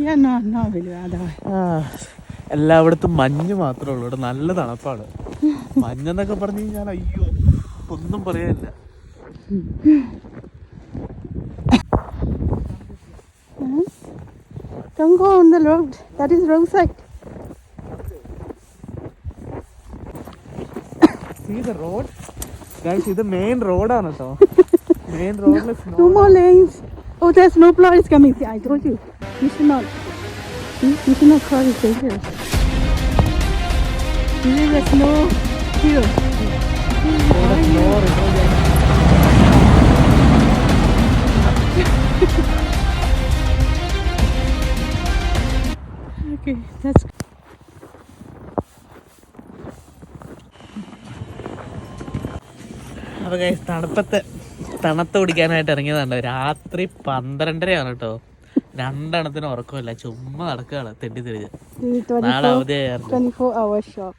Yeah, no, really, otherwise. എല്ലായിടത്തും മഞ്ഞ് മാത്രമേ ഉള്ളൂ. ഇവിടെ നല്ല തണുപ്പാണ്. മഞ്ഞെന്നൊക്കെ പറഞ്ഞു കഴിഞ്ഞാൽ അയ്യോ ഒന്നും പറയാനില്ല. Don't go on the road. That is wrong side. See the road? Guys, ഇത് മെയിൻ റോഡാണ് കേട്ടോ. മെയിൻ റോഡിൽ No more lanes. Oh, there's no snowplow coming. See, I told you. You should not. You should not cross. It's dangerous. This is a snow hill. Okay, that's. അപ്പോൾ guys തണുത്ത് കുടിക്കാനായിട്ട് ഇറങ്ങിയതാണ്. രാത്രി 12:30 കേട്ടോ. രണ്ടെണ്ണത്തിന് ഉറക്കമില്ല, ചുമ്മാ നടക്കുകയാണ് തെണ്ടി തിരിഞ്ഞ്. നാളെ അവധിയായിരുന്നു. 24-hour shop.